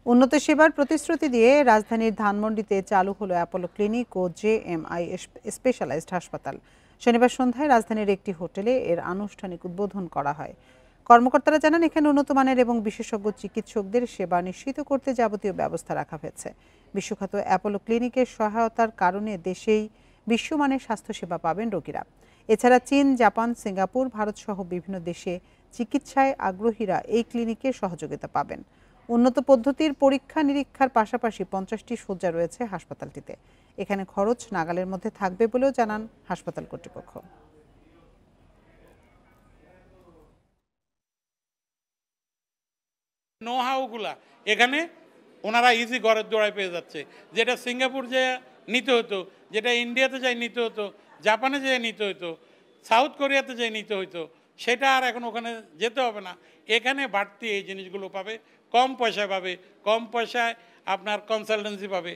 উন্নত সেবার প্রতিশ্রুতি দিয়ে রাজধানীর ধানমন্ডিতে চালু হলো অ্যাপোলো ক্লিনিক ও জেএমআই স্পেশালাইজড হাসপাতাল। শনিবার সন্ধ্যায় রাজধানীর একটি হোটেলে এর আনুষ্ঠানিক উদ্বোধন করা হয়। কর্মকর্তারা জানান, এখানে উন্নত মানের এবং বিশেষজ্ঞ চিকিৎসকদের সেবা নিশ্চিত করতে যাবতীয় ব্যবস্থা রাখা হয়েছে। বিশ্বখ্যাত অ্যাপোলো ক্লিনিকের সহায়তার কারণে দেশেই বিশ্বমানের স্বাস্থ্যসেবা পাবেন রোগীরা। এছাড়া চীন, জাপান, সিঙ্গাপুর, ভারতসহ বিভিন্ন দেশে চিকিৎসায় আগ্রহীরা এই ক্লিনিকে সহযোগিতা পাবেন। উন্নত পদ্ধতির পরীক্ষা নিরীক্ষার পাশাপাশি 50টি শয্যা রয়েছে হাসপাতালটিতে। এখানে খরচ নাগালের মধ্যে থাকবে বলেও জানান হাসপাতাল কর্তৃপক্ষ। নো হাউগুলা এখানে ওনারা ইজি ঘরের দৌড়ায় পেয়ে যাচ্ছে, যেটা সিঙ্গাপুর যে নিতে হতো, যেটা ইন্ডিয়াতে যাই নিতে হতো, জাপানে যেয়ে নিতে হতো, সাউথ কোরিয়াতে যেয়ে নিতে হতো, সেটা আর এখন ওখানে যেতে হবে না। এখানে বাড়তি এই জিনিসগুলো পাবে, কম পয়সায় পাবে, কম পয়সায় আপনার কনসালটেন্সি পাবে।